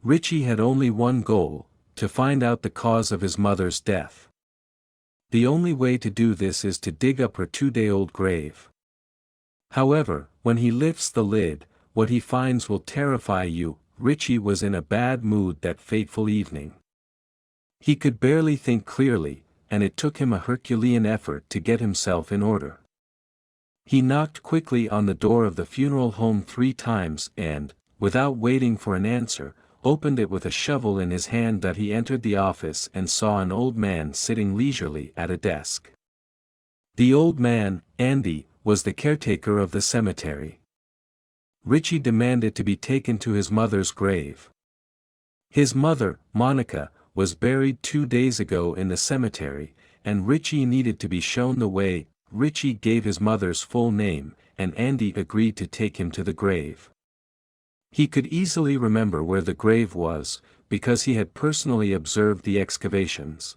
Richie had only one goal: to find out the cause of his mother's death. The only way to do this is to dig up her 2-day-old grave. However, when he lifts the lid, what he finds will terrify you. Richie was in a bad mood that fateful evening. He could barely think clearly, and it took him a Herculean effort to get himself in order. He knocked quickly on the door of the funeral home 3 times and, without waiting for an answer, opened it with a shovel in his hand. That he entered the office and saw an old man sitting leisurely at a desk. The old man, Andy, was the caretaker of the cemetery. Richie demanded to be taken to his mother's grave. His mother, Monica, was buried 2 days ago in the cemetery, and Richie needed to be shown the way. Richie gave his mother's full name, and Andy agreed to take him to the grave. He could easily remember where the grave was, because he had personally observed the excavations.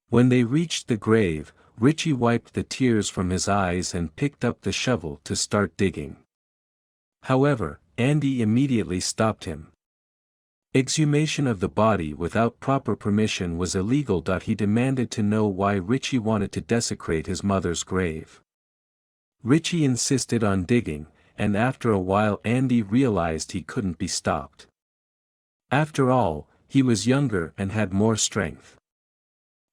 When they reached the grave, Richie wiped the tears from his eyes and picked up the shovel to start digging. However, Andy immediately stopped him. Exhumation of the body without proper permission was illegal. He demanded to know why Richie wanted to desecrate his mother's grave. Richie insisted on digging, and after a while Andy realized he couldn't be stopped. After all, he was younger and had more strength.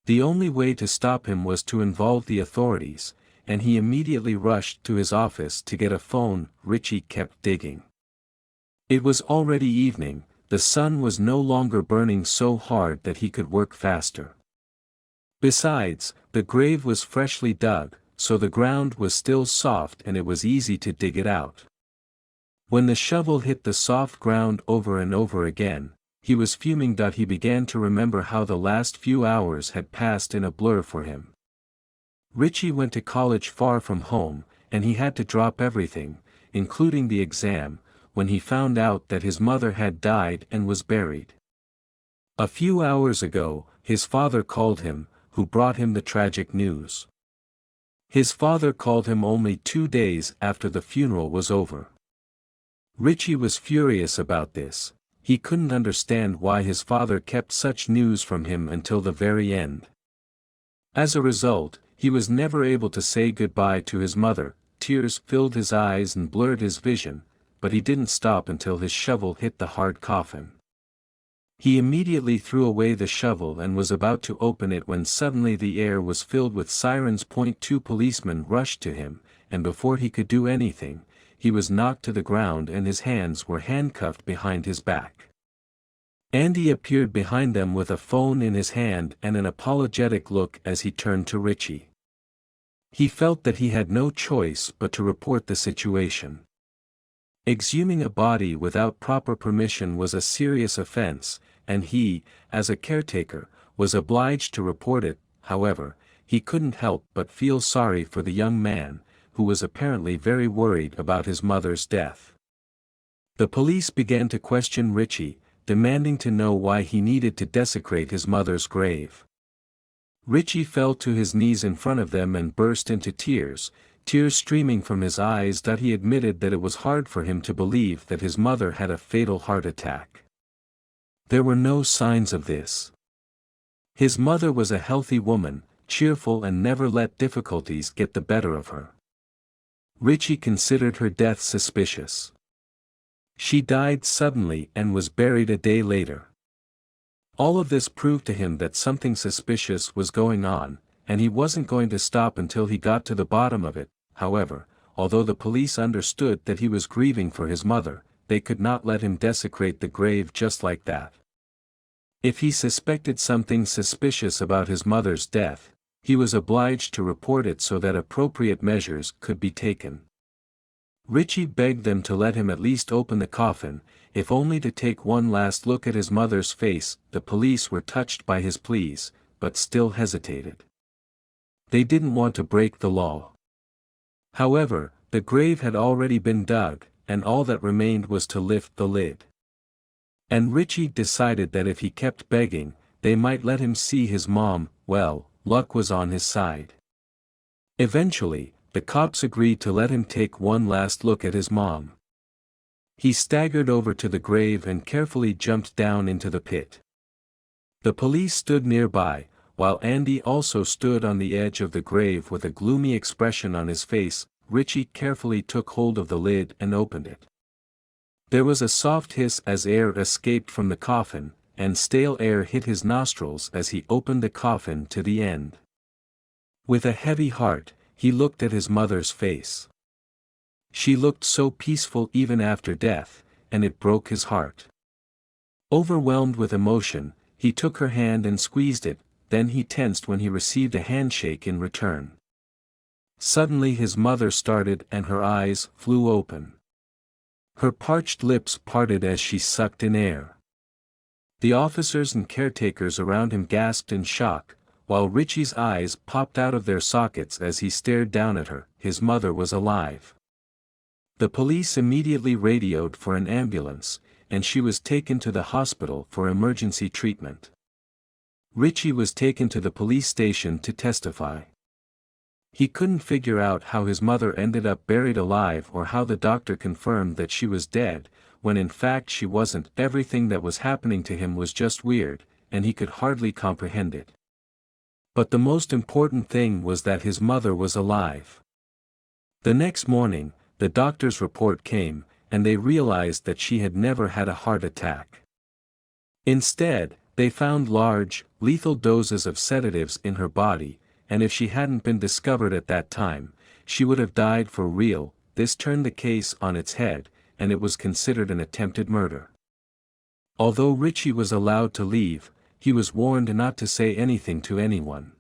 The only way to stop him was to involve the authorities, and he immediately rushed to his office to get a phone. Richie kept digging. It was already evening. The sun was no longer burning so hard that he could work faster. Besides, the grave was freshly dug, so the ground was still soft and it was easy to dig it out. When the shovel hit the soft ground over and over again, he was fuming. He began to remember how the last few hours had passed in a blur for him. Richie went to college far from home, and he had to drop everything, including the exam, when he found out that his mother had died and was buried. A few hours ago, his father called him, who brought him the tragic news. His father called him only 2 days after the funeral was over. Richie was furious about this. He couldn't understand why his father kept such news from him until the very end. As a result, he was never able to say goodbye to his mother. Tears filled his eyes and blurred his vision, but he didn't stop until his shovel hit the hard coffin. He immediately threw away the shovel and was about to open it when suddenly the air was filled with sirens. 2 policemen rushed to him, and before he could do anything, he was knocked to the ground and his hands were handcuffed behind his back. Andy appeared behind them with a phone in his hand and an apologetic look as he turned to Richie. He felt that he had no choice but to report the situation. Exhuming a body without proper permission was a serious offense, and he, as a caretaker, was obliged to report it. However, he couldn't help but feel sorry for the young man, who was apparently very worried about his mother's death. The police began to question Richie, demanding to know why he needed to desecrate his mother's grave. Richie fell to his knees in front of them and burst into tears, tears streaming from his eyes. He admitted that it was hard for him to believe that his mother had a fatal heart attack. There were no signs of this. His mother was a healthy woman, cheerful and never let difficulties get the better of her. Richie considered her death suspicious. She died suddenly and was buried a day later. All of this proved to him that something suspicious was going on, and he wasn't going to stop until he got to the bottom of it. However, although the police understood that he was grieving for his mother, they could not let him desecrate the grave just like that. If he suspected something suspicious about his mother's death, he was obliged to report it so that appropriate measures could be taken. Richie begged them to let him at least open the coffin, if only to take one last look at his mother's face. The police were touched by his pleas, but still hesitated. They didn't want to break the law. However, the grave had already been dug, and all that remained was to lift the lid. And Richie decided that if he kept begging, they might let him see his mom. Well, luck was on his side. Eventually, the cops agreed to let him take one last look at his mom. He staggered over to the grave and carefully jumped down into the pit. The police stood nearby, while Andy also stood on the edge of the grave with a gloomy expression on his face. Richie carefully took hold of the lid and opened it. There was a soft hiss as air escaped from the coffin, and stale air hit his nostrils as he opened the coffin to the end. With a heavy heart, he looked at his mother's face. She looked so peaceful even after death, and it broke his heart. Overwhelmed with emotion, he took her hand and squeezed it, then he tensed when he received a handshake in return. Suddenly his mother started and her eyes flew open. Her parched lips parted as she sucked in air. The officers and caretakers around him gasped in shock, while Richie's eyes popped out of their sockets as he stared down at her. His mother was alive. The police immediately radioed for an ambulance, and she was taken to the hospital for emergency treatment. Richie was taken to the police station to testify. He couldn't figure out how his mother ended up buried alive or how the doctor confirmed that she was dead, when in fact she wasn't. Everything that was happening to him was just weird, and he could hardly comprehend it. But the most important thing was that his mother was alive. The next morning, the doctor's report came, and they realized that she had never had a heart attack. Instead, they found large, lethal doses of sedatives in her body, and if she hadn't been discovered at that time, she would have died for real. This turned the case on its head, and it was considered an attempted murder. Although Richie was allowed to leave, he was warned not to say anything to anyone.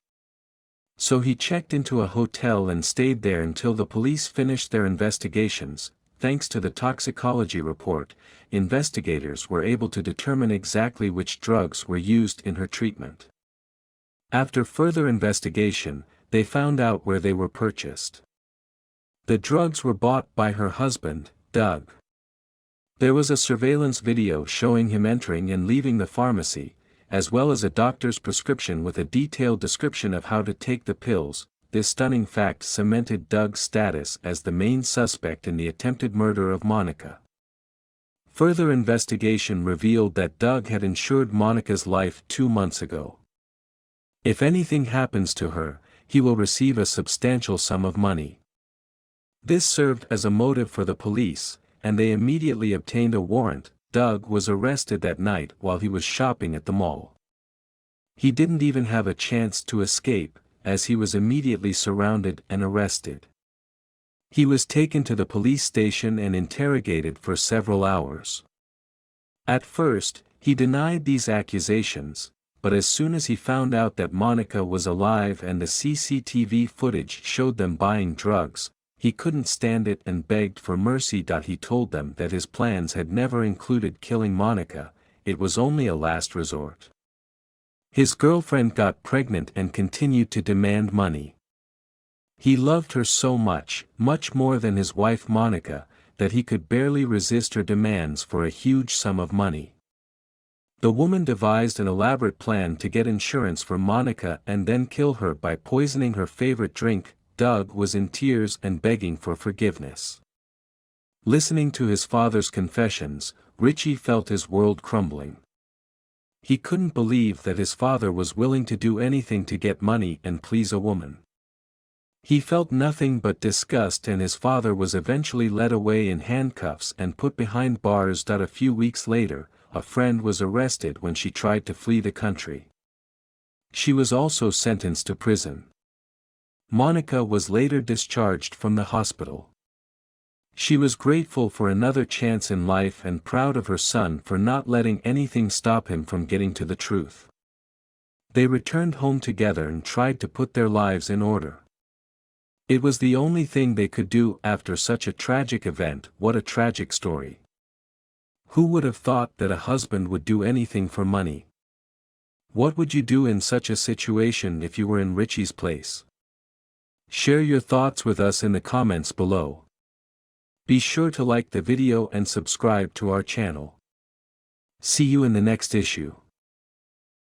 So he checked into a hotel and stayed there until the police finished their investigations. Thanks to the toxicology report, investigators were able to determine exactly which drugs were used in her treatment. After further investigation, they found out where they were purchased. The drugs were bought by her husband, Doug. There was a surveillance video showing him entering and leaving the pharmacy, as well as a doctor's prescription with a detailed description of how to take the pills. This stunning fact cemented Doug's status as the main suspect in the attempted murder of Monica. Further investigation revealed that Doug had insured Monica's life 2 months ago. If anything happens to her, he will receive a substantial sum of money. This served as a motive for the police, and they immediately obtained a warrant. Doug was arrested that night while he was shopping at the mall. He didn't even have a chance to escape, as he was immediately surrounded and arrested. He was taken to the police station and interrogated for several hours. At first, he denied these accusations, but as soon as he found out that Monica was alive and the CCTV footage showed them buying drugs, he couldn't stand it and begged for mercy. He told them that his plans had never included killing Monica, it was only a last resort. His girlfriend got pregnant and continued to demand money. He loved her so much, much more than his wife Monica, that he could barely resist her demands for a huge sum of money. The woman devised an elaborate plan to get insurance for Monica and then kill her by poisoning her favorite drink. Doug was in tears and begging for forgiveness. Listening to his father's confessions, Richie felt his world crumbling. He couldn't believe that his father was willing to do anything to get money and please a woman. He felt nothing but disgust, and his father was eventually led away in handcuffs and put behind bars. A few weeks later, a friend was arrested when she tried to flee the country. She was also sentenced to prison. Monica was later discharged from the hospital. She was grateful for another chance in life and proud of her son for not letting anything stop him from getting to the truth. They returned home together and tried to put their lives in order. It was the only thing they could do after such a tragic event. What a tragic story. Who would have thought that a husband would do anything for money? What would you do in such a situation if you were in Richie's place? Share your thoughts with us in the comments below. Be sure to like the video and subscribe to our channel. See you in the next issue.